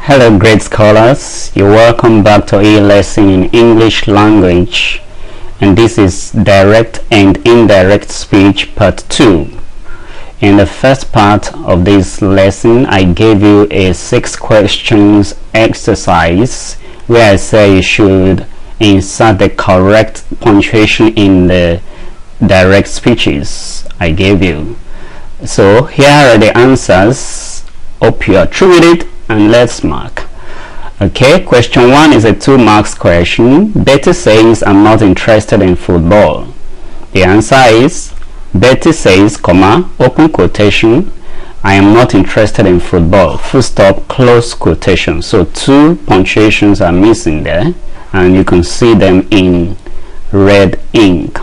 Hello great scholars, you're welcome back to a lesson in English language, and this is direct and indirect speech part 2. In the first part of this lesson, I gave you a 6 questions exercise where I say you should insert the correct punctuation in the direct speeches I gave you. So here are the answers. Hope you are through with it, and let's mark. Okay, question 1 is a 2 marks question. Betty says, I'm not interested in football. The answer is, Betty says, comma, open quotation, I am not interested in football, full stop, close quotation. So 2 punctuations are missing there, and you can see them in red ink.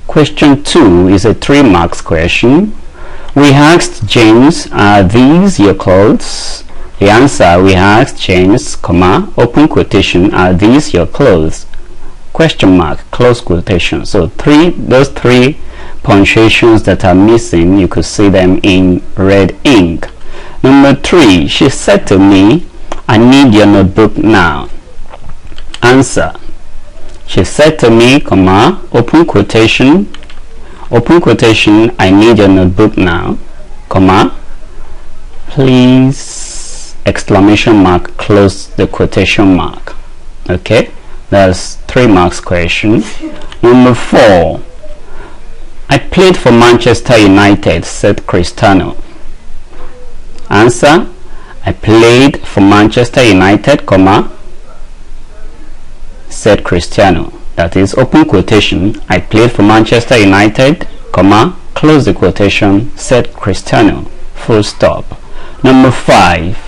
Question 2 is a 3 marks question. We asked James, are these your clothes? The answer, we asked James, comma, open quotation, are these your clothes? Question mark, close quotation. So those three punctuations that are missing, you could see them in red ink. Number 3, she said to me, I need your notebook now. Answer, she said to me, comma, open quotation, I need your notebook now, comma, please, exclamation mark, close the quotation mark. Okay, that's 3 marks question. Number 4, I played for Manchester United, said Cristiano. Answer, I played for Manchester United, comma, said Cristiano. That is open quotation, I played for Manchester United, comma, close the quotation, said Cristiano, full stop. Number 5,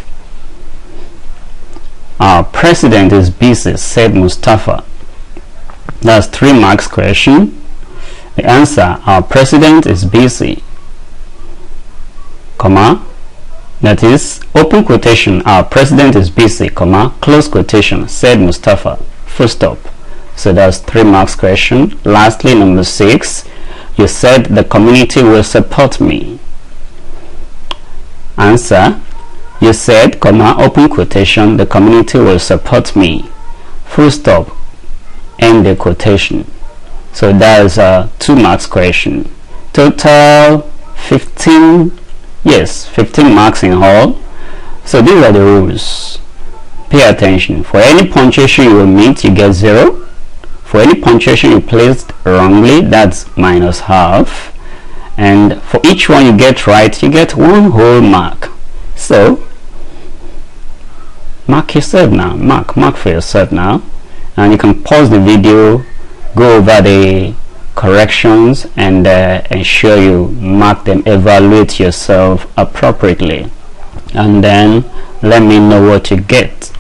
our president is busy, said Mustafa. That's 3 marks question. The answer, our president is busy, comma, that is open quotation, our president is busy, comma, close quotation, said Mustafa, full stop. So that's 3 marks question. Lastly, number 6, you said the community will support me. Answer, you said, comma, open quotation, the community will support me, full stop, end the quotation. So that is a 2 marks question. Total 15 marks in all. So these are the rules. Pay attention. For any punctuation you omit, you get 0. For any punctuation you placed wrongly, that's minus half. And for each one you get right, you get 1 whole mark. So mark yourself now, mark for yourself now, and you can pause the video, go over the corrections, and ensure you mark them, evaluate yourself appropriately, and then let me know what you get.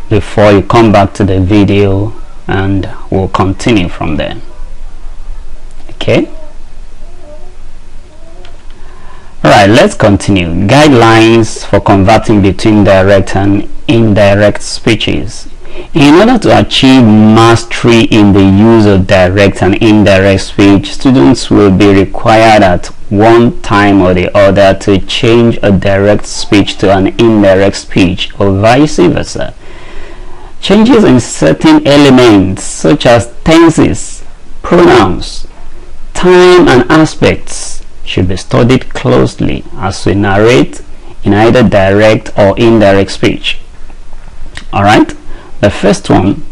Before you come back to the video, and we'll continue from there. Okay, alright, let's continue. Guidelines for converting between direct and indirect speeches. In order to achieve mastery in the use of direct and indirect speech, students will be required at one time or the other to change a direct speech to an indirect speech, or vice versa. Changes in certain elements such as tenses, pronouns, time, and aspects should be studied closely as we narrate in either direct or indirect speech. Alright, the first one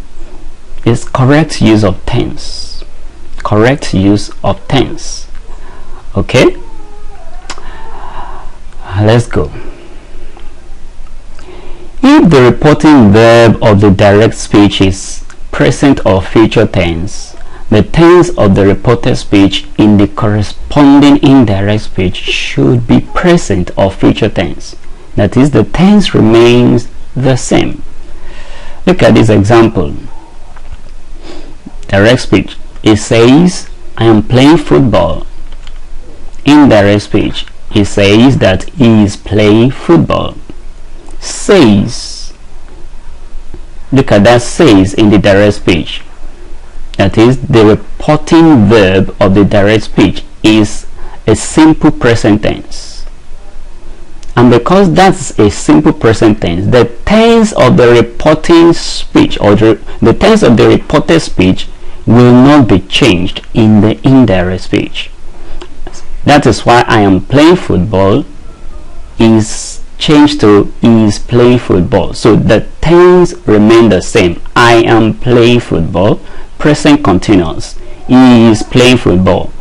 is correct use of tense. Okay, let's go. If the reporting verb of the direct speech is present or future tense, the tense of the reported speech in the corresponding indirect speech should be present or future tense. That is, the tense remains the same. Look at this example. Direct speech, it says, I am playing football. Indirect speech, it says that he is playing football. Says, look at that says in the direct speech. That is, the reporting verb of the direct speech is a simple present tense. And because that's a simple present tense, the tense of the reporting speech or the tense of the reported speech will not be changed in the indirect speech. That is why I am playing football is changed to is playing football. So the tense remain the same. I am playing football, present continuous. He is playing football,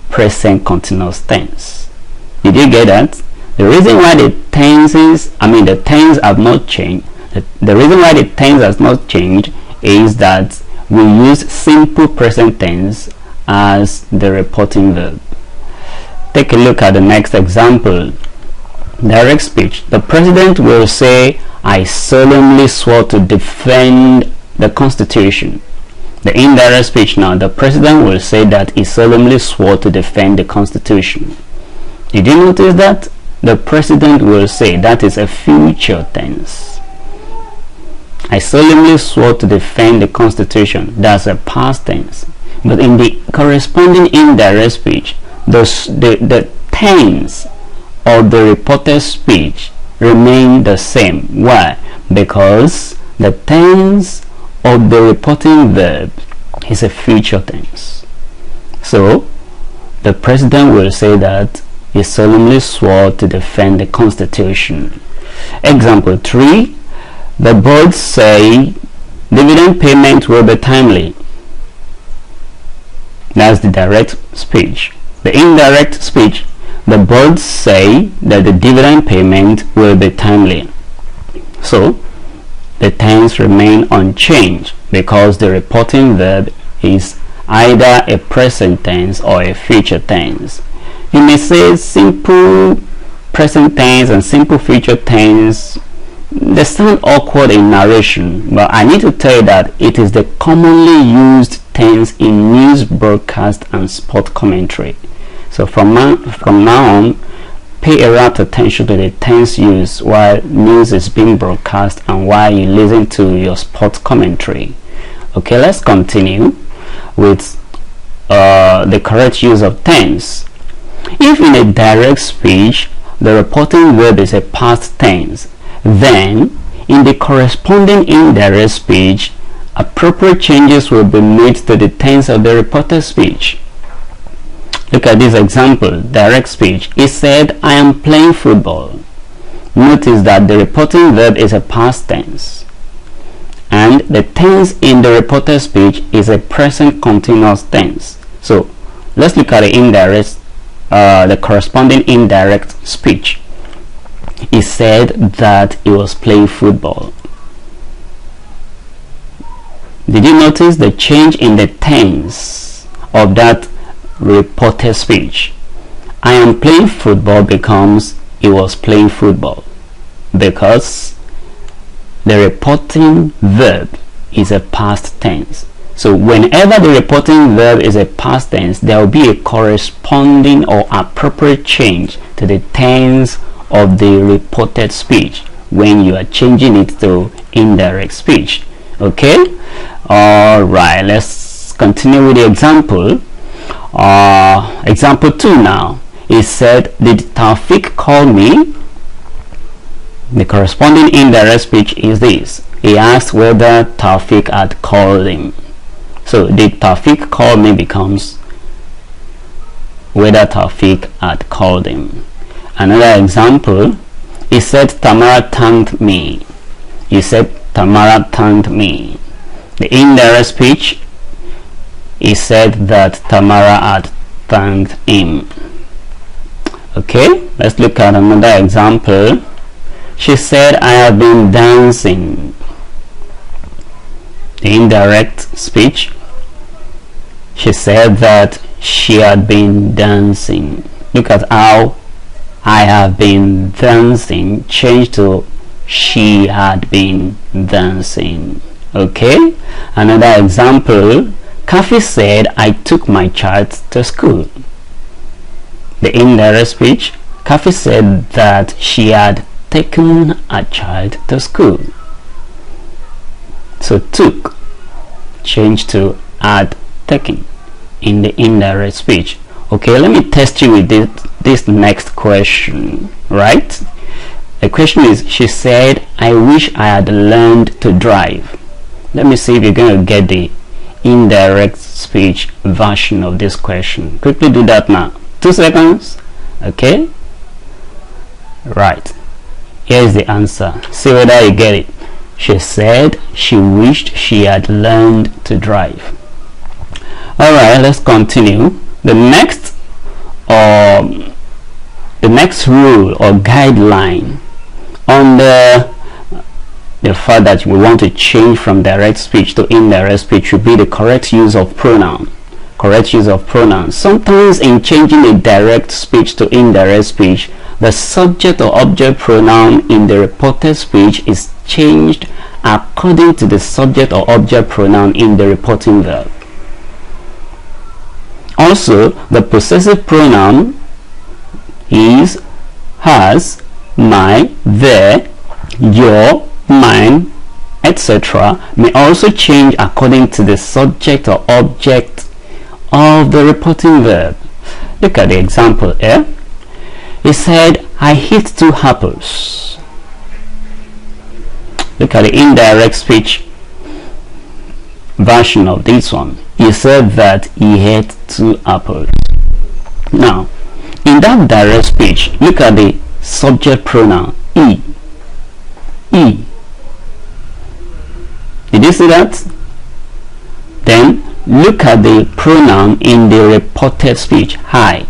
present continuous tense. Did you get that? The reason why the tense have not changed. The reason why the tense has not changed is that we use simple present tense as the reporting verb. Take a look at the next example. Direct speech. The president will say, I solemnly swore to defend the Constitution. The indirect speech now, the president will say that he solemnly swore to defend the Constitution. Did you notice that? The president will say, that is a future tense. I solemnly swore to defend the Constitution. That's a past tense. But in the corresponding indirect speech, the tense of the reported speech remain the same. Why? Because the tense of the reporting verb is a future tense. So the president will say that he solemnly swore to defend the Constitution. Example 3. The board say dividend payment will be timely. That's the direct speech. The indirect speech, the board say that the dividend payment will be timely. So the tense remain unchanged because the reporting verb is either a present tense or a future tense. You may say simple present tense and simple future tense, they sound awkward in narration, but I need to tell you that it is the commonly used tense in news broadcast and sport commentary. So from now on, pay a rapt attention to the tense use while news is being broadcast and while you listen to your sport commentary. Okay, let's continue with the correct use of tense. If in a direct speech the reporting verb is a past tense, then in the corresponding indirect speech appropriate changes will be made to the tense of the reported speech. Look at this example. Direct speech. He said, I am playing football. Notice that the reporting verb is a past tense and the tense in the reported speech is a present continuous tense. So let's look at the corresponding indirect speech. He said that he was playing football. Did you notice the change in the tense of that reported speech? I am playing football becomes he was playing football because the reporting verb is a past tense. So whenever the reporting verb is a past tense, there will be a corresponding or appropriate change to the tense of the reported speech when you are changing it to indirect speech. Okay, all right, let's continue with the example. Example 2 now. He said, did Taufik call me? The corresponding indirect speech is this. He asked whether Taufik had called him. So did Taufik call me becomes whether Taufik had called him. Another example, he said Tamara thanked me. He said Tamara thanked me. The indirect speech, he said that Tamara had thanked him. Okay, let's look at another example. She said I have been dancing. The indirect speech, she said that she had been dancing. Look at how I have been dancing changed to she had been dancing. Okay, another example, Kathy said I took my child to school. The indirect speech, Kathy said that she had taken a child to school. So took changed to had taken in the indirect speech. Okay, let me test you with this next question, right? question is, she said, I wish I had learned to drive. Let me see if you're going to get the indirect speech version of this question. Quickly do that now. 2 seconds. Okay. Right. Here's the answer. See whether you get it. She said she wished she had learned to drive. Alright, let's continue. The next rule or guideline on the fact that we want to change from direct speech to indirect speech would be the correct use of pronoun. Correct use of pronouns. Sometimes in changing a direct speech to indirect speech, the subject or object pronoun in the reported speech is changed according to the subject or object pronoun in the reporting verb. Also, the possessive pronoun is, has, my, their, your, mine, etc. may also change according to the subject or object of the reporting verb. Look at the example here. He said, I hit 2 apples. Look at the indirect speech version of this one. He said that he ate 2 apples. Now, in that direct speech, look at the subject pronoun, he. He. Did you see that? Then, look at the pronoun in the reported speech, I.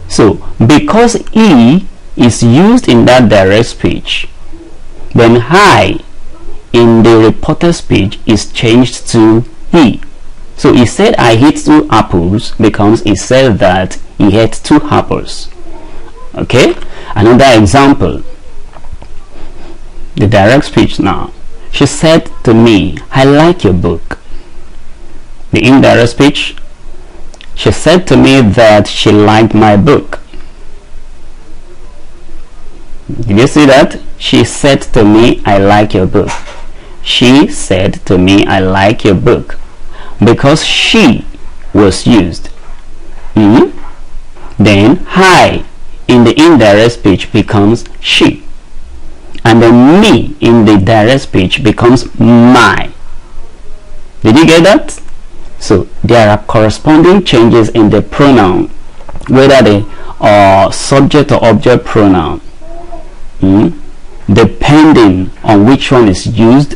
So, because he is used in that direct speech, then I in the reported speech is changed to he. So he said I ate 2 apples becomes he said that he ate 2 apples. Okay? Another example. The direct speech now. She said to me, I like your book. The indirect speech. She said to me that she liked my book. Did you see that? She said to me, I like your book. She said to me, I like your book. Because she was used. Then I in the indirect speech becomes she. And then me in the direct speech becomes my. Did you get that? So there are corresponding changes in the pronoun, whether the subject or object pronoun, depending on which one is used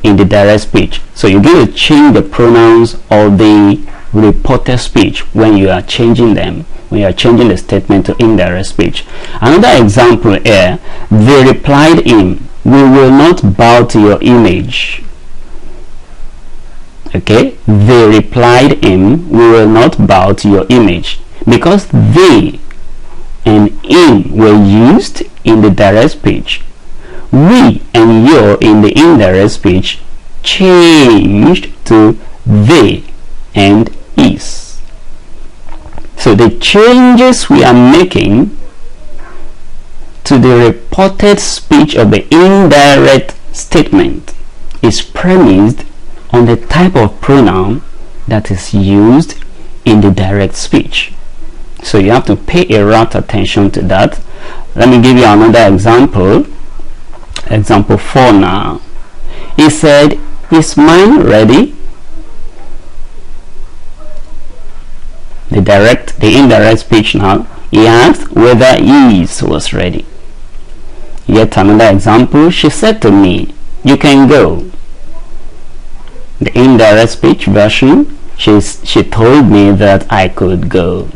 in the direct speech. So you're going to change the pronouns of the reported speech when you are changing them, when you are changing the statement to indirect speech. Another example here, they replied him, we will not bow to your image. Okay, they replied him, we will not bow to your image. Because they and him were used in the direct speech, we and your in the indirect speech changed to they and is. So the changes we are making to the reported speech of the indirect statement is premised on the type of pronoun that is used in the direct speech. So you have to pay a rapt attention to that. Let me give you another example. Example 4 now. He said, is mine ready? The indirect speech now. He asked whether his was ready. Yet another example. She said to me, you can go. The indirect speech version. She told me that I could go.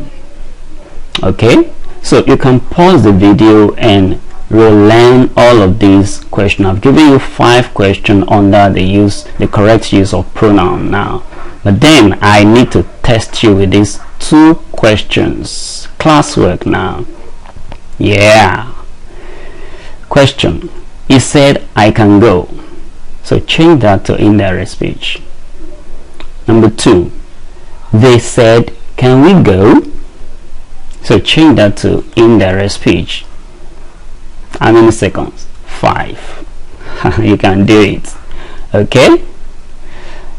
Okay, so you can pause the video and relearn all of these questions. I've given you 5 questions under the correct use of pronoun now, but then I need to test you with these 2 questions. Classwork now. Yeah. Question. He said I can go. So change that to indirect speech. Number 2. They said can we go? So change that to indirect speech. How many seconds? 5. You can do it. Okay?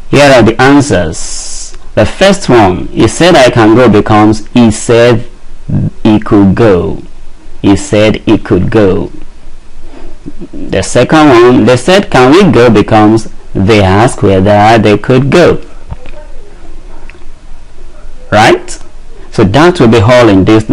Here are the answers. The first one, he said I can go becomes he said he could go. He said he could go. The second one, they said can we go becomes they asked whether they could go. Right? So that will be all in this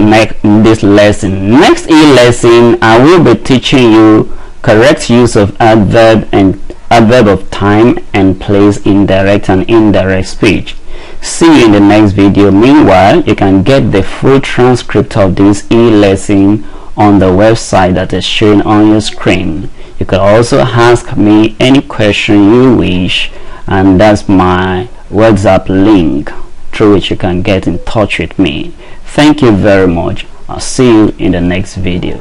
lesson. Next lesson, I will be teaching you correct use of adverb and adverb of time and place in direct and indirect speech. See you in the next video. Meanwhile, you can get the full transcript of this lesson on the website that is shown on your screen. You can also ask me any question you wish, and that's my WhatsApp link through which you can get in touch with me. Thank you very much. I'll see you in the next video.